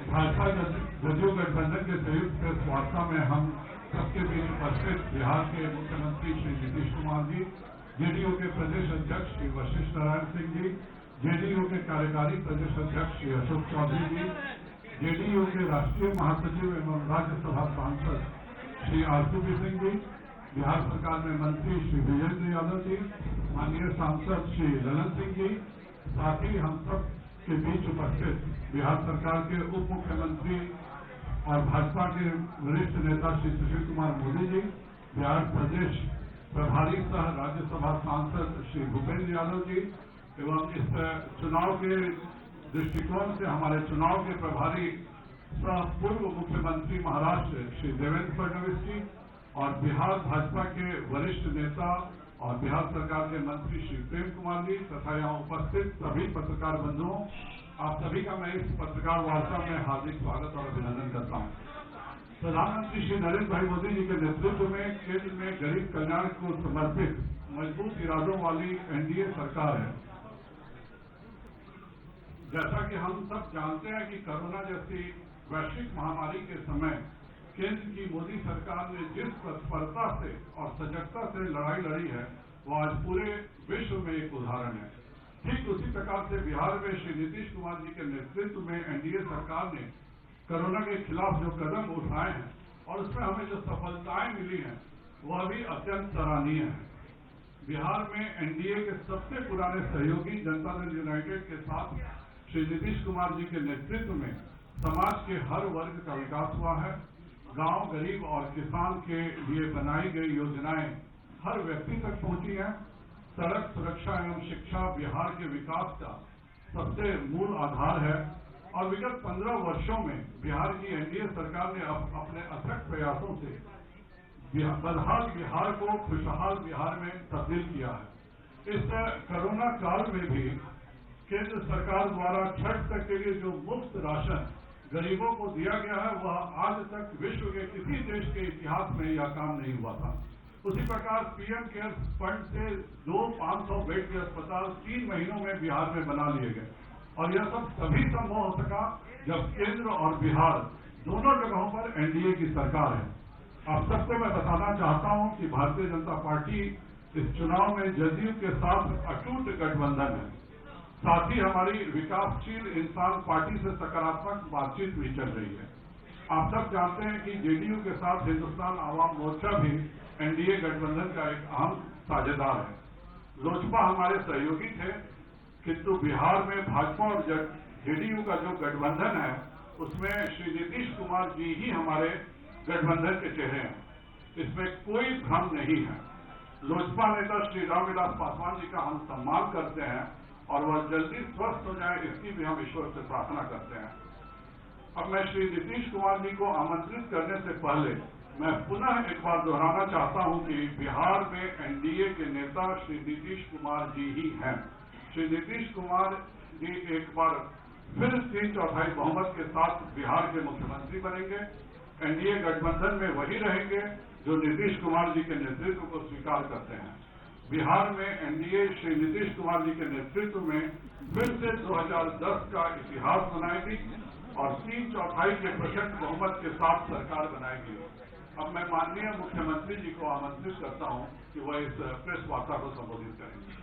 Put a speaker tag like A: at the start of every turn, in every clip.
A: भाजपा जदयू गठबंधन के संयुक्त प्रेस वार्ता में हम सबके बीच उपस्थित बिहार के मुख्यमंत्री श्री नीतीश कुमार जी, जेडीयू के प्रदेश अध्यक्ष श्री वशिष्ठ नारायण सिंह जी, जेडीयू के कार्यकारी प्रदेश अध्यक्ष श्री अशोक चौधरी जी, जेडीयू के राष्ट्रीय महासचिव एवं राज्यसभा सांसद श्री आरसीपी सिंह जी, बिहार सरकार में मंत्री श्री विजेंद्र यादव जी, माननीय सांसद श्री ललन सिंह जी, साथ ही हम सब के बीच उपस्थित बिहार सरकार के उप मुख्यमंत्री और भाजपा के वरिष्ठ नेता श्री सुशील कुमार मोदी जी, बिहार प्रदेश प्रभारी सह राज्यसभा सांसद श्री भूपेंद्र यादव जी एवं इस चुनाव के दृष्टिकोण से हमारे चुनाव के प्रभारी सह पूर्व मुख्यमंत्री महाराष्ट्र श्री देवेंद्र फडणवीस जी और बिहार भाजपा के वरिष्ठ नेता और बिहार सरकार के मंत्री श्री प्रेम कुमार जी तथा यहाँ उपस्थित सभी पत्रकार बंधुओं, आप सभी का मैं इस पत्रकार वार्ता में हार्दिक स्वागत और अभिनंदन करता हूँ। प्रधानमंत्री श्री नरेंद्र भाई मोदी जी के नेतृत्व में केंद्र में गरीब कल्याण को समर्पित मजबूत इरादों वाली एनडीए सरकार है। जैसा कि हम सब जानते हैं कि कोरोना जैसी वैश्विक महामारी के समय केंद्र की मोदी सरकार ने जिस तत्परता से और सजगता से लड़ाई लड़ी है, वो आज पूरे विश्व में एक उदाहरण है। ठीक उसी प्रकार से बिहार में श्री नीतीश कुमार जी के नेतृत्व में एनडीए सरकार ने कोरोना के खिलाफ जो कदम उठाए हैं और उसमें हमें जो सफलताएं मिली हैं, वह भी अत्यंत सराहनीय है। बिहार में एनडीए के सबसे पुराने सहयोगी जनता दल यूनाइटेड के साथ श्री नीतीश कुमार जी के नेतृत्व में समाज के हर वर्ग का विकास हुआ है। गांव, गरीब और किसान के लिए बनाई गई योजनाएं हर व्यक्ति तक पहुंची हैं। सड़क सुरक्षा एवं शिक्षा बिहार के विकास का सबसे मूल आधार है और विगत 15 वर्षों में बिहार की एनडीए सरकार ने अपने अथक प्रयासों से बदहाल बिहार को खुशहाल बिहार में तब्दील किया है। इस कोरोना काल में भी केंद्र सरकार द्वारा छठ तक के लिए जो मुफ्त राशन गरीबों को दिया गया है, वह आज तक विश्व के किसी देश के इतिहास में यह काम नहीं हुआ था। उसी प्रकार पीएम केयर फंड से 500 बेड के अस्पताल 3 महीनों में बिहार में बना लिए गए और यह सब तभी संभव हो सका जब केंद्र और बिहार दोनों जगहों पर एनडीए की सरकार है। आप सबको मैं बताना चाहता हूं कि भारतीय जनता पार्टी इस चुनाव में जदयू के साथ अटूट गठबंधन है। साथ ही हमारी विकासशील इंसान पार्टी से सकारात्मक बातचीत भी चल रही है। आप सब जानते हैं कि जेडीयू के साथ हिंदुस्तान आवाम मोर्चा भी एनडीए गठबंधन का एक अहम साझेदार है। लोजपा हमारे सहयोगी थे, किंतु बिहार में भाजपा और जेडीयू का जो गठबंधन है, उसमें श्री नीतीश कुमार जी ही हमारे गठबंधन के चेहरे हैं। इसमें कोई भ्रम नहीं है। लोजपा नेता श्री रामविलास पासवान जी का हम सम्मान करते हैं और वह जल्दी स्वस्थ हो जाए, इसकी भी हम ईश्वर से प्रार्थना करते हैं। अब मैं श्री नीतीश कुमार जी को आमंत्रित करने से पहले मैं पुनः एक बार दोहराना चाहता हूं कि बिहार में एनडीए के नेता श्री नीतीश कुमार जी ही हैं। श्री नीतीश कुमार जी एक बार फिर 3/4 बहुमत के साथ बिहार के मुख्यमंत्री बनेंगे। एनडीए गठबंधन में वही रहेंगे जो नीतीश कुमार जी के नेतृत्व को स्वीकार करते हैं। बिहार में एनडीए श्री नीतीश कुमार जी के नेतृत्व में फिर से 2010 का इतिहास बनाएगी और 3/4 के प्रचंड बहुमत के साथ सरकार बनाएगी। अब मैं माननीय मुख्यमंत्री जी को आमंत्रित करता हूं कि वह इस प्रेस वार्ता को संबोधित करेंगे।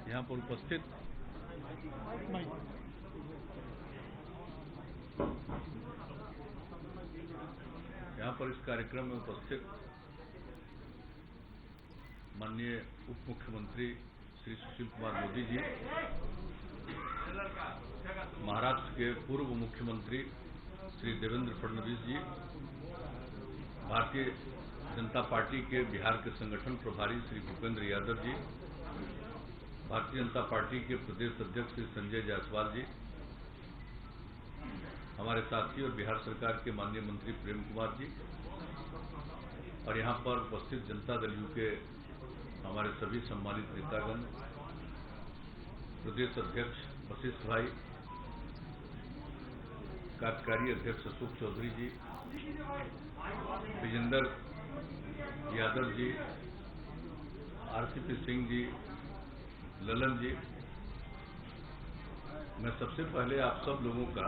B: यहाँ पर उपस्थित इस कार्यक्रम में उपस्थित माननीय उप मुख्यमंत्री श्री सुशील कुमार मोदी जी, महाराष्ट्र के पूर्व मुख्यमंत्री श्री देवेंद्र फडणवीस जी, भारतीय जनता पार्टी के बिहार के संगठन प्रभारी श्री भूपेंद्र यादव जी, भारतीय जनता पार्टी के प्रदेश अध्यक्ष श्री संजय जायसवाल जी, हमारे साथी और बिहार सरकार के माननीय मंत्री प्रेम कुमार जी और यहाँ पर उपस्थित जनता दल यू के हमारे सभी सम्मानित नेतागण, प्रदेश अध्यक्ष वशिष्ठ भाई, कार्यकारी अध्यक्ष अशोक चौधरी जी, विजेंद्र यादव जी, आरसीपी सिंह जी, ललन जी, मैं सबसे पहले आप सब लोगों का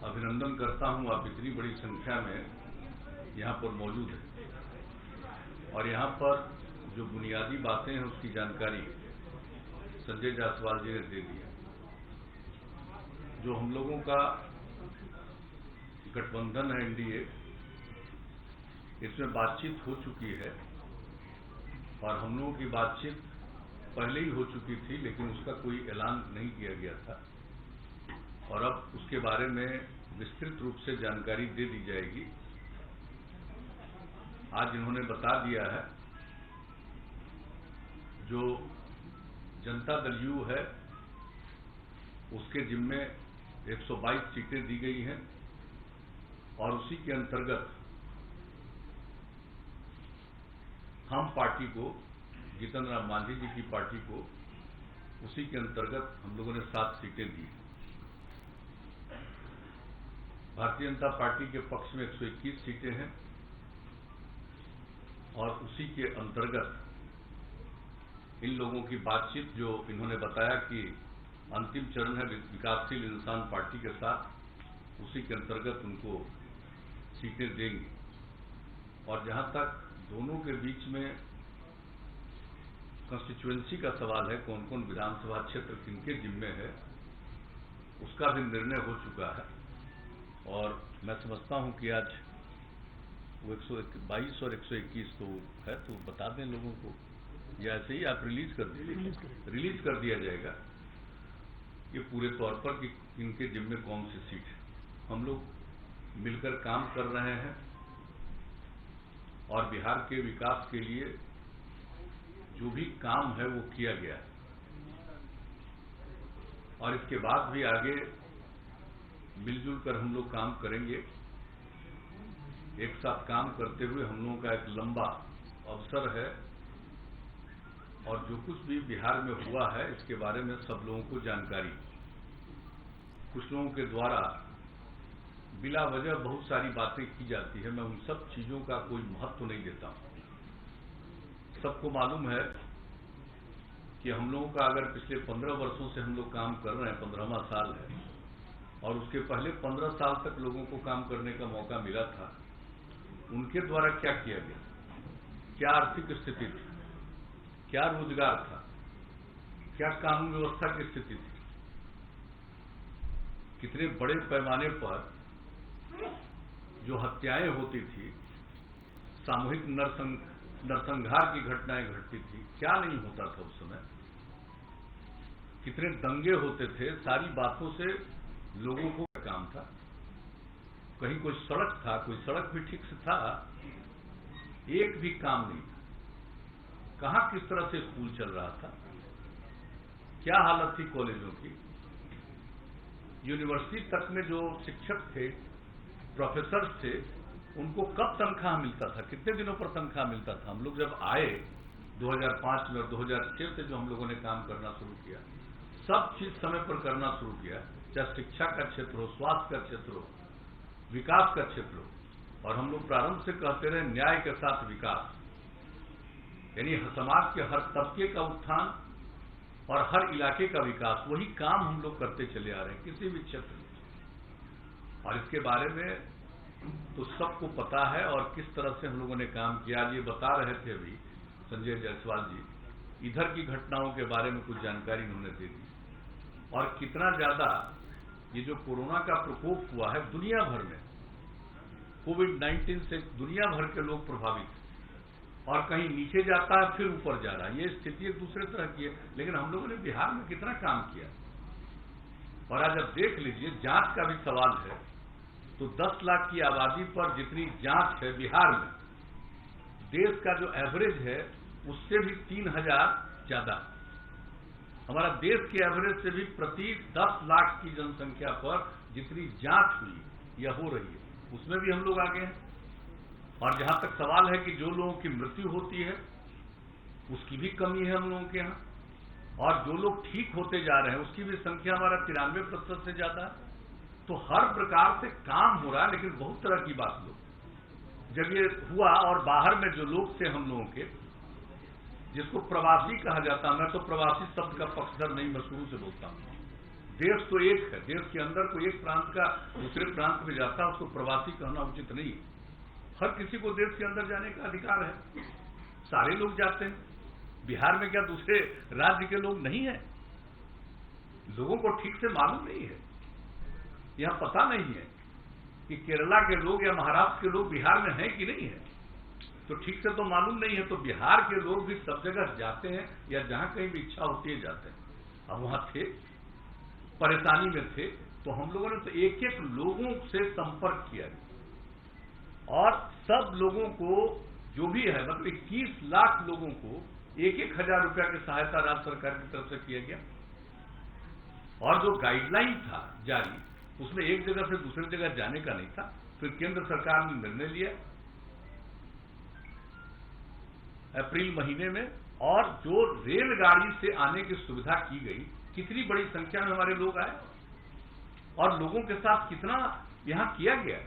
B: अभिनंदन करता हूं। आप इतनी बड़ी संख्या में यहां पर मौजूद हैं और यहां पर जो बुनियादी बातें हैं उसकी जानकारी संजय जायसवाल जी ने दे दी है। जो हम लोगों का गठबंधन है एनडीए, इसमें बातचीत हो चुकी है और हम लोगों की बातचीत पहले ही हो चुकी थी, लेकिन उसका कोई ऐलान नहीं किया गया था और अब उसके बारे में विस्तृत रूप से जानकारी दे दी जाएगी। आज इन्होंने बता दिया है जो जनता दल यू है उसके जिम्मे 122 सीटें दी गई हैं और उसी के अंतर्गत हम पार्टी को, जीतन राम मांझी जी की पार्टी को, उसी के अंतर्गत हम लोगों ने 7 सीटें दी। भारतीय जनता पार्टी के पक्ष में 121 सीटें हैं और उसी के अंतर्गत इन लोगों की बातचीत जो इन्होंने बताया कि अंतिम चरण है विकासशील इंसान पार्टी के साथ, उसी के अंतर्गत उनको सीटें देंगे। और जहां तक दोनों के बीच में कंस्टिट्यूएंसी का सवाल है, कौन कौन विधानसभा क्षेत्र किनके जिम्मे है, उसका भी निर्णय हो चुका है और मैं समझता हूं कि आज वो 122 और 121 तो है, तो बता दें लोगों को, या ऐसे ही आप रिलीज कर दिया जाएगा ये पूरे तौर पर कि इनके जिम्मे कौन सी सीट है। हम लोग मिलकर काम कर रहे हैं और बिहार के विकास के लिए जो भी काम है वो किया गया है और इसके बाद भी आगे मिलजुल कर हम लोग काम करेंगे। एक साथ काम करते हुए हम लोगों का एक लंबा अवसर है और जो कुछ भी बिहार में हुआ है इसके बारे में सब लोगों को जानकारी। कुछ लोगों के द्वारा बिला वजह बहुत सारी बातें की जाती है, मैं उन सब चीजों का कोई महत्व नहीं देता हूं। सबको मालूम है कि हम लोगों का अगर पिछले 15 वर्षों से हम लोग काम कर रहे हैं, 15वां साल है और उसके पहले 15 साल तक लोगों को काम करने का मौका मिला था, उनके द्वारा क्या किया गया, क्या आर्थिक स्थिति थी, क्या रोजगार था, क्या कानून व्यवस्था की स्थिति थी, कितने बड़े पैमाने पर जो हत्याएं होती थी, सामूहिक नरसंहार की घटनाएं घटती थी, क्या नहीं होता था उस समय, कितने दंगे होते थे, सारी बातों से लोगों को काम था। कहीं कोई सड़क था, कोई सड़क भी ठीक से था, एक भी काम नहीं था। कहां किस तरह से स्कूल चल रहा था, क्या हालत थी कॉलेजों की, यूनिवर्सिटी तक में जो शिक्षक थे, प्रोफेसर थे, उनको कब तनख्वाह मिलता था, कितने दिनों पर तनख्वाह मिलता था। हम लोग जब आए 2005 में और 2006 से जो हम लोगों ने काम करना शुरू किया, सब चीज समय पर करना शुरू किया, चाहे शिक्षा का क्षेत्र हो, स्वास्थ्य का क्षेत्र हो, विकास का क्षेत्र हो। और हम लोग प्रारंभ से कहते रहे न्याय के साथ विकास, यानी समाज के हर तबके का उत्थान और हर इलाके का विकास, वही काम हम लोग करते चले आ रहे हैं किसी भी क्षेत्र में। और इसके बारे में तो सबको पता है और किस तरह से हम लोगों ने काम किया। ये बता रहे थे अभी संजय जायसवाल जी, इधर की घटनाओं के बारे में कुछ जानकारी उन्होंने दे दी और कितना ज्यादा ये जो कोरोना का प्रकोप हुआ है दुनिया भर में, कोविड-19 से दुनिया भर के लोग प्रभावित हैं और कहीं नीचे जाता है फिर ऊपर जा रहा है। ये स्थिति एक दूसरे तरह की है, लेकिन हम लोगों ने बिहार में कितना काम किया। और आज आप देख लीजिए, जांच का भी सवाल है तो 10 लाख की आबादी पर जितनी जांच है बिहार में, देश का जो एवरेज है उससे भी 3000 ज्यादा। हमारा देश के एवरेज से भी प्रति 10 लाख की जनसंख्या पर जितनी जांच हुई या हो रही है, उसमें भी हम लोग आगे हैं। और जहां तक सवाल है कि जो लोगों की मृत्यु होती है उसकी भी कमी है हम लोगों के यहां। और जो लोग ठीक होते जा रहे हैं उसकी भी संख्या हमारा 93% से ज्यादा है। तो हर प्रकार से काम हो रहा है, लेकिन बहुत तरह की बात लोग जब ये हुआ और बाहर में जो लोग थे हम लोगों के, जिसको प्रवासी कहा जाता है, मैं तो प्रवासी शब्द का पक्षधर नहीं, मैं शुरू से बोलता हूं। देश तो एक है, देश के अंदर कोई एक प्रांत का दूसरे प्रांत में जाता है उसको प्रवासी कहना उचित नहीं है। हर किसी को देश के अंदर जाने का अधिकार है, सारे लोग जाते हैं। बिहार में क्या दूसरे राज्य के लोग नहीं है? लोगों को ठीक से मालूम नहीं है, यह पता नहीं है कि केरला के लोग या महाराष्ट्र के लोग बिहार में हैं कि नहीं है, तो ठीक से तो मालूम नहीं है। तो बिहार के लोग भी सब जगह जाते हैं या जहां कहीं भी इच्छा होती है जाते हैं। अब वहां थे, परेशानी में थे, तो हम लोगों ने तो एक एक लोगों से संपर्क किया और सब लोगों को जो भी है, मतलब 21 लाख लोगों को 1,000 रुपया की सहायता राज्य सरकार की तरफ से किया गया। और जो गाइडलाइन था जारी, उसमें एक जगह से दूसरी जगह जाने का नहीं था। फिर केंद्र सरकार ने निर्णय लिया अप्रैल महीने में, और जो रेलगाड़ी से आने की सुविधा की गई, कितनी बड़ी संख्या में हमारे लोग आए और लोगों के साथ कितना यहां किया गया।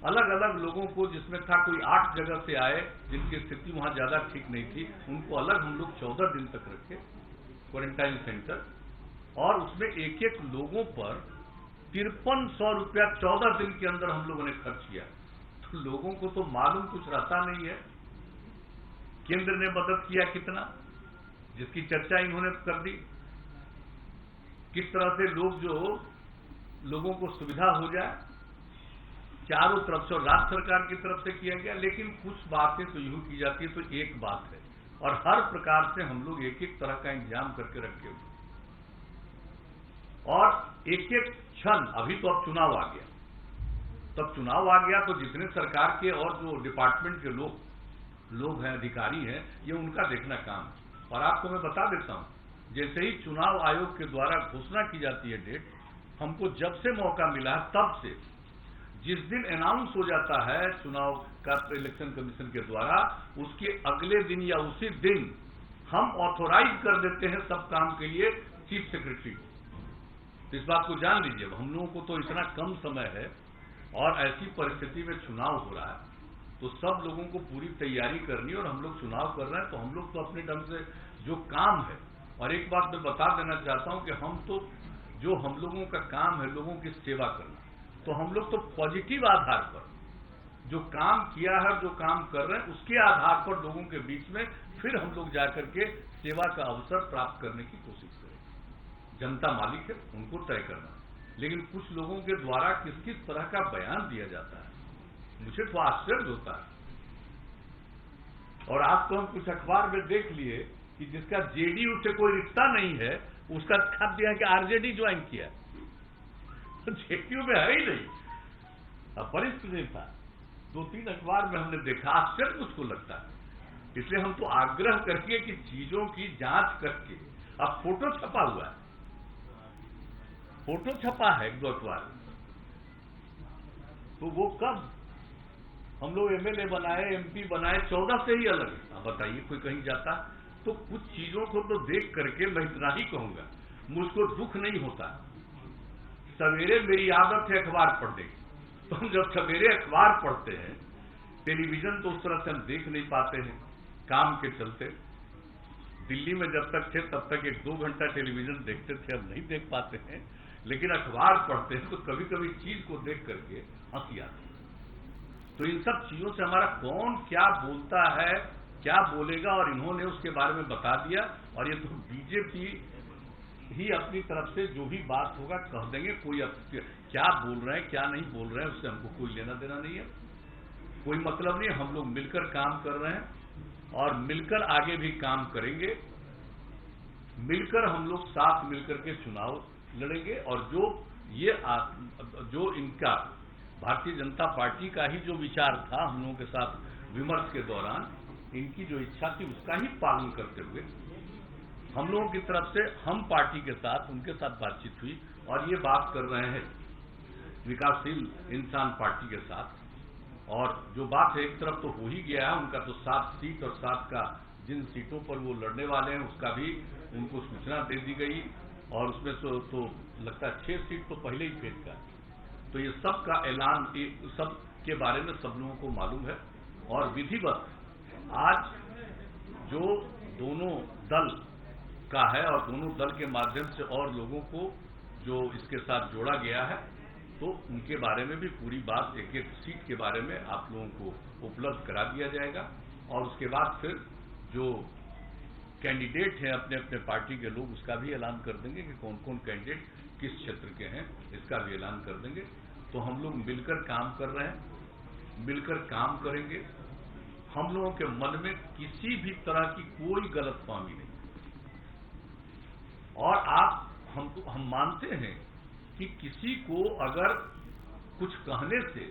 B: अलग अलग लोगों को, जिसमें था कोई 8 जगह से आए जिनकी स्थिति वहां ज्यादा ठीक नहीं थी, उनको अलग हम लोग 14 दिन तक रखे क्वारंटाइन सेंटर, और उसमें एक एक लोगों पर 5300 रुपया 14 दिन के अंदर हम लोगों ने खर्च किया। तो लोगों को तो मालूम कुछ रहता नहीं है केंद्र ने मदद किया कितना, जिसकी चर्चा इन्होंने कर दी। किस तरह से लोगों को सुविधा हो जाए चारों तरफ से, और राज्य सरकार की तरफ से किया गया। लेकिन कुछ बातें तो यूं की जाती है तो एक बात है, और हर प्रकार से हम लोग एक एक तरह का इंतजाम करके रखे हुए, और एक एक क्षण, अभी तो अब चुनाव आ गया, तब चुनाव आ गया तो जितने सरकार के और जो डिपार्टमेंट के लोग हैं, अधिकारी हैं, ये उनका देखना काम है। और आपको मैं बता देता हूं, जैसे ही चुनाव आयोग के द्वारा घोषणा की जाती है डेट, हमको जब से मौका मिला तब से, जिस दिन अनाउंस हो जाता है चुनाव का इलेक्शन कमीशन के द्वारा, उसके अगले दिन या उसी दिन हम ऑथोराइज कर देते हैं सब काम के लिए चीफ सेक्रेटरी को। इस बात को जान लीजिए, हम लोगों को तो इतना कम समय है और ऐसी परिस्थिति में चुनाव हो रहा है, तो सब लोगों को पूरी तैयारी करनी, और हम लोग चुनाव कर रहे हैं तो हम लोग तो अपने ढंग से जो काम है। और एक बात मैं बता देना चाहता हूं कि हम तो, जो हम लोगों का काम है लोगों की सेवा करना, तो हम लोग तो पॉजिटिव आधार पर जो काम किया है, जो काम कर रहे हैं, उसके आधार पर लोगों के बीच में फिर हम लोग जाकर के सेवा का अवसर प्राप्त करने की कोशिश करें। जनता मालिक है, उनको तय करना। लेकिन कुछ लोगों के द्वारा किस किस तरह का बयान दिया जाता है, मुझे तो आश्चर्य होता है। और आज तो हम कुछ अखबार में देख लिए कि जिसका जेडीयू से कोई रिश्ता नहीं है, उसका खत दिया कि आरजेडी ज्वाइन किया, तो जेडीयू में है ही नहीं, अब वरिष्ठ नेता। 2-3 अखबार में हमने देखा, आश्चर्य मुझको लगता है। इसलिए हम तो आग्रह करके कि चीजों की जांच करके, अब फोटो छपा हुआ है, फोटो छपा है 1-2 अखबार, तो वो कब हम लोग एमएलए बनाए, एमपी बनाए, 14 से ही अलग है। अब बताइए कोई कहीं जाता, तो कुछ चीजों को तो देख करके मैं इतना ही कहूंगा, मुझको दुख नहीं होता। सवेरे मेरी आदत है अखबार पढ़ने की, तो हम जब सवेरे अखबार पढ़ते हैं, टेलीविजन तो उस तरह से हम देख नहीं पाते हैं काम के चलते। दिल्ली में जब तक थे तब तक 1-2 घंटा टेलीविजन देखते थे, अब नहीं देख पाते हैं। लेकिन अखबार पढ़ते हैं तो कभी कभी चीज को देख करके हंसी आती है। तो इन सब चीजों से हमारा कौन क्या बोलता है, क्या बोलेगा, और इन्होंने उसके बारे में बता दिया। और ये तो बीजेपी ही अपनी तरफ से जो भी बात होगा कह देंगे, कोई क्या बोल रहे हैं क्या नहीं बोल रहे हैं उससे हमको कोई लेना देना नहीं है, कोई मतलब नहीं। हम लोग मिलकर काम कर रहे हैं और मिलकर आगे भी काम करेंगे, मिलकर हम लोग साथ मिलकर के चुनाव लड़ेंगे। और जो इनका भारतीय जनता पार्टी का ही जो विचार था हम लोगों के साथ विमर्श के दौरान, इनकी जो इच्छा थी उसका ही पालन करते हुए हम लोगों की तरफ से हम पार्टी के साथ उनके साथ बातचीत हुई, और ये बात कर रहे हैं विकासशील इंसान पार्टी के साथ। और जो बात है एक तरफ तो हो ही गया है, उनका तो 7 सीट और 7 का जिन सीटों पर वो लड़ने वाले हैं उसका भी उनको सूचना दे दी गई, और उसमें तो लगता है 6 सीट तो पहले ही फेल का। तो ये सब का ऐलान, सब के बारे में सब लोगों को मालूम है। और विधिवत आज जो दोनों दल का है और दोनों दल के माध्यम से और लोगों को जो इसके साथ जोड़ा गया है, तो उनके बारे में भी पूरी बात, एक एक सीट के बारे में आप लोगों को उपलब्ध करा दिया जाएगा। और उसके बाद फिर जो कैंडिडेट हैं अपने अपने पार्टी के लोग, उसका भी ऐलान कर देंगे कि कौन कौन कैंडिडेट किस क्षेत्र के हैं, इसका भी ऐलान कर देंगे। तो हम लोग मिलकर काम कर रहे हैं, मिलकर काम करेंगे। हम लोगों के मन में किसी भी तरह की कोई गलतफहमी नहीं। और हम मानते हैं कि किसी को अगर कुछ कहने से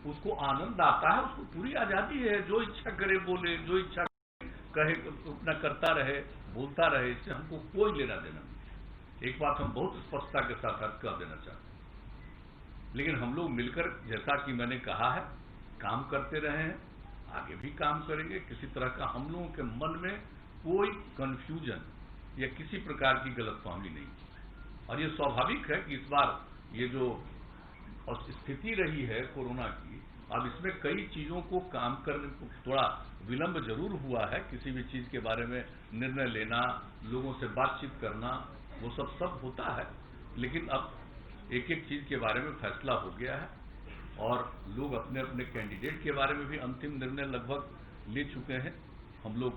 B: उसको आनंद आता है, उसको पूरी आजादी है, जो इच्छा करे बोले, जो इच्छा कहे अपना करता रहे, बोलता रहे, इससे हमको कोई लेना देना नहीं। एक बात हम बहुत स्पष्टता के साथ कह देना चाहते हैं। लेकिन हम लोग मिलकर, जैसा कि मैंने कहा है, काम करते रहे हैं, आगे भी काम करेंगे। किसी तरह का हम लोगों के मन में कोई कंफ्यूजन या किसी प्रकार की गलतफहमी नहीं। और ये स्वाभाविक है कि इस बार ये जो स्थिति रही है कोरोना की, अब इसमें कई चीजों को काम करने को थोड़ा विलंब जरूर हुआ है। किसी भी चीज के बारे में निर्णय लेना, लोगों से बातचीत करना, वो सब होता है। लेकिन अब एक एक चीज के बारे में फैसला हो गया है और लोग अपने अपने कैंडिडेट के बारे में भी अंतिम निर्णय लगभग ले चुके हैं। हम लोग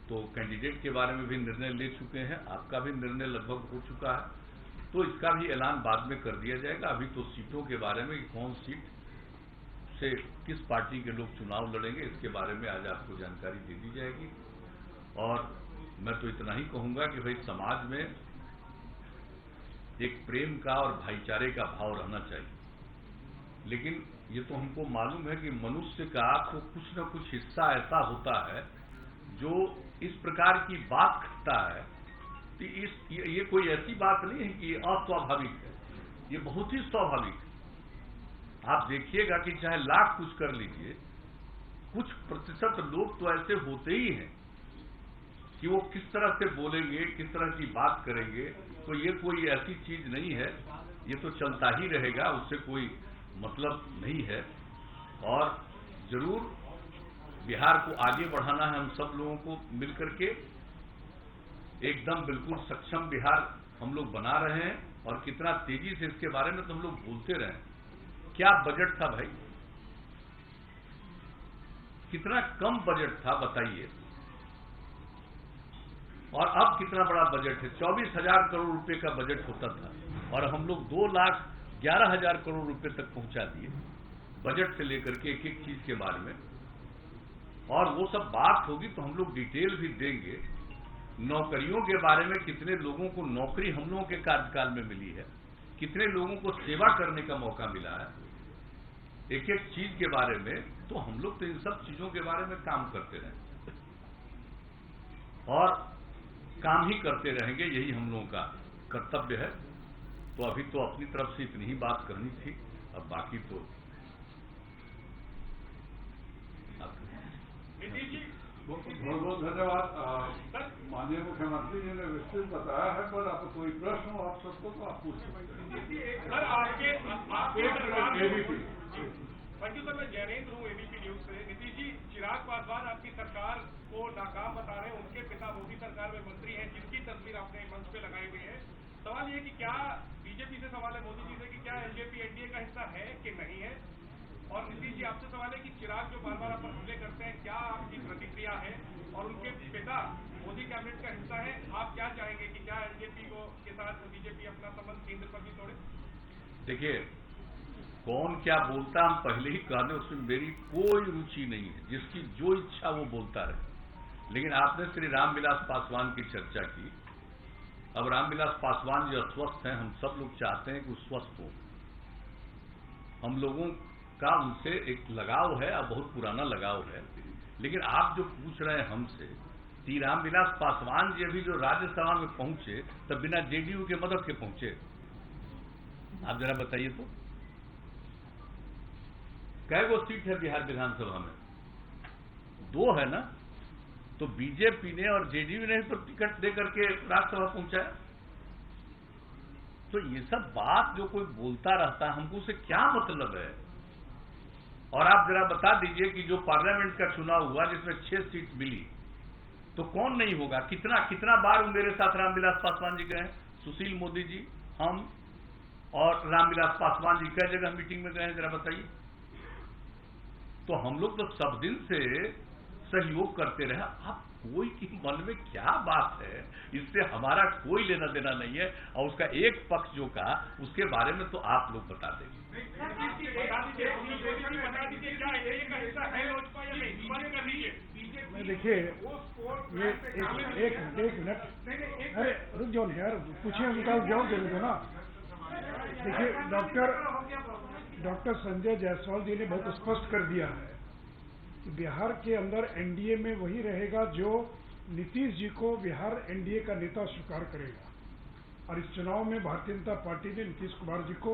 B: तो कैंडिडेट के बारे में भी निर्णय ले चुके हैं, आपका भी निर्णय लगभग हो चुका है। तो इसका भी ऐलान बाद में कर दिया जाएगा। अभी तो सीटों के बारे में, कौन सीट से किस पार्टी के लोग चुनाव लड़ेंगे, इसके बारे में आज आपको जानकारी दे दी जाएगी। और मैं तो इतना ही कहूंगा कि भाई समाज में एक प्रेम का और भाईचारे का भाव रहना चाहिए। लेकिन ये तो हमको मालूम है कि मनुष्य का तो कुछ न कुछ हिस्सा ऐसा होता है जो इस प्रकार की बात करता है कि ये कोई ऐसी बात नहीं है कि अस्वाभाविक है, ये बहुत ही स्वाभाविक है। आप देखिएगा कि चाहे लाख कुछ कर लीजिए, कुछ प्रतिशत लोग तो ऐसे होते ही हैं कि वो किस तरह से बोलेंगे, किस तरह की बात करेंगे। तो ये कोई ऐसी चीज नहीं है, ये तो चलता ही रहेगा, उससे कोई मतलब नहीं है। और जरूर बिहार को आगे बढ़ाना है हम सब लोगों को मिलकर के। एकदम बिल्कुल सक्षम बिहार हम लोग बना रहे हैं। और कितना तेजी से इसके बारे में तो हम लोग बोलते रहे। क्या बजट था भाई, कितना कम बजट था बताइए, और अब कितना बड़ा बजट है। 24,000 करोड़ रुपए का बजट होता था और हम लोग 2,11,000 करोड़ रुपए तक पहुंचा दिए बजट से लेकर के एक एक चीज के बारे में। और वो सब बात होगी तो हम लोग डिटेल भी देंगे। नौकरियों के बारे में, कितने लोगों को नौकरी हम लोगों के कार्यकाल में मिली है, कितने लोगों को सेवा करने का मौका मिला है, एक एक चीज के बारे में। तो हम लोग तो इन सब चीजों के बारे में काम करते रहे और काम ही करते रहेंगे, यही हम लोगों का कर्तव्य है। तो अभी तो अपनी तरफ से इतनी ही बात करनी थी, अब बाकी तो
A: बहुत बहुत धन्यवाद। माननीय मुख्यमंत्री जी ने विस्तृत बताया है, पर आप कोई प्रश्न हो आप सबको तो आप पूछ सकते हैं।
C: सर, मैं जयनेन्द्र हूँ एबीपी न्यूज से। नीतीश जी, चिराग पासवान आपकी सरकार को नाकाम बता रहे हैं। उनके पिता मोदी सरकार में मंत्री हैं, जिनकी तस्वीर आपने मंच पे लगाई हुई है। सवाल ये कि क्या बीजेपी से सवाल है, मोदी जी से, कि क्या एलजेपी एनडीए का हिस्सा है कि नहीं है। और नीतीश जी, आपसे सवाल है कि चिराग जो बार बार आप पर हमले करते हैं, क्या आपकी प्रतिक्रिया है। और उनके पिता मोदी कैबिनेट का हिस्सा है, आप क्या चाहेंगे कि क्या एलजेपी के साथ बीजेपी अपना संबंध केंद्र पर भी तोड़े।
B: देखिए, कौन क्या बोलता हम पहले ही कहने, उसमें मेरी कोई रुचि नहीं है। जिसकी जो इच्छा वो बोलता रहे। लेकिन आपने श्री रामविलास पासवान की चर्चा की। अब रामविलास पासवान जो अस्वस्थ हैं, हम सब लोग चाहते हैं कि वो स्वस्थ हो। हम लोगों का उनसे एक लगाव है और बहुत पुराना लगाव है। लेकिन आप जो पूछ रहे हैं हमसे, श्री रामविलास पासवान जी अभी जो राज्यसभा में पहुंचे तब बिना जेडीयू के मदद के पहुंचे। आप जरा बताइए तो, कै गो सीट है बिहार विधानसभा में? 2 है ना। तो बीजेपी ने और जेडीयू ने तो टिकट दे करके राज्यसभा पहुंचाया। तो ये सब बात जो कोई बोलता रहता है, हमको उससे क्या मतलब है? और आप जरा बता दीजिए कि जो पार्लियामेंट का चुनाव हुआ जिसमें 6 सीट मिली, तो कौन नहीं होगा? कितना बार मेरे साथ रामविलास पासवान जी गए हैं, सुशील मोदी जी, हम और रामविलास पासवान जी कई जगह मीटिंग में गए हैं, जरा बताइए। तो हम लोग तो सब दिन से सहयोग करते रहे। आप कोई के मन में क्या बात है, इससे हमारा कोई लेना देना नहीं है। और उसका एक पक्ष जो का, उसके बारे में तो आप लोग बता देंगे।
D: देखिए, ये एक मिनट, अरे रुक जाओ यार, पूछिए, उनका जवाब दे दो ना। देखिए, डॉक्टर संजय जायसवाल जी ने बहुत स्पष्ट कर दिया है कि बिहार के अंदर एनडीए में वही रहेगा जो नीतीश जी को बिहार एनडीए का नेता स्वीकार करेगा। और इस चुनाव में भारतीय जनता पार्टी ने नीतीश कुमार जी को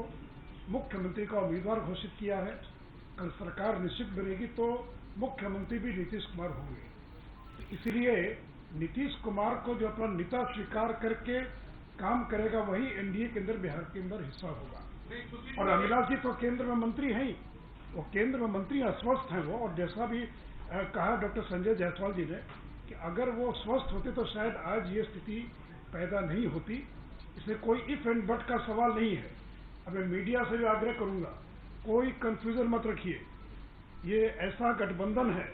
D: मुख्यमंत्री का उम्मीदवार घोषित किया है। कल सरकार निश्चित बनेगी तो मुख्यमंत्री भी नीतीश कुमार होंगे। इसलिए नीतीश कुमार को जो अपना नेता स्वीकार करके काम करेगा वही एनडीए के अंदर बिहार के अंदर हिस्सा होगा। और रामविलास जी तो केंद्र में मंत्री हैं ही, वो केंद्र में मंत्री अस्वस्थ हैं वो। और जैसा भी कहा डॉक्टर संजय जायसवाल जी ने कि अगर वो स्वस्थ होते तो शायद आज ये स्थिति पैदा नहीं होती। इसमें कोई इफ एंड बट का सवाल नहीं है। अब मैं मीडिया से भी आग्रह करूंगा, कोई कंफ्यूजन मत रखिए। ये ऐसा गठबंधन है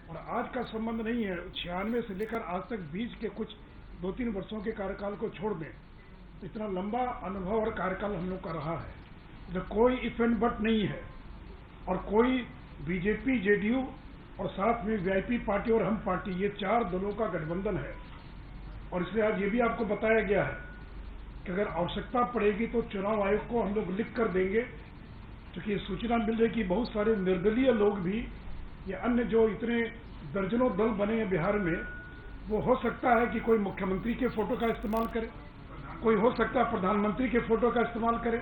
D: और आज का संबंध नहीं है। 96 से लेकर आज तक बीच के कुछ 2-3 वर्षों के कार्यकाल को छोड़ दें, इतना लंबा अनुभव और कार्यकाल हम लोग का रहा है। तो कोई इफ एंड बट नहीं है। और कोई बीजेपी, जेडीयू और साथ में वीआईपी पार्टी और हम पार्टी, ये 4 दलों का गठबंधन है। और इसलिए आज ये भी आपको बताया गया है कि अगर आवश्यकता पड़ेगी तो चुनाव आयोग को हम लोग लिख कर देंगे, क्योंकि सूचना मिल रही कि बहुत सारे निर्दलीय लोग भी या अन्य जो इतने दर्जनों दल बने हैं बिहार में, वो हो सकता है कि कोई मुख्यमंत्री के फोटो का इस्तेमाल करे, कोई हो सकता है प्रधानमंत्री के फोटो का इस्तेमाल करे।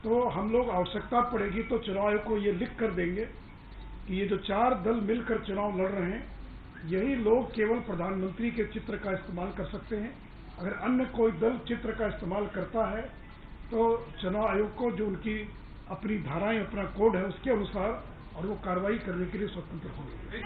D: तो हम लोग आवश्यकता पड़ेगी तो चुनाव आयोग को ये लिख कर देंगे कि ये जो 4 दल मिलकर चुनाव लड़ रहे हैं, यही लोग केवल प्रधानमंत्री के चित्र का इस्तेमाल कर सकते हैं। अगर अन्य कोई दल चित्र का इस्तेमाल करता है तो चुनाव आयोग को जो उनकी अपनी धाराएं, अपना कोड है, उसके अनुसार और वो कार्रवाई करने के लिए स्वतंत्र होंगे।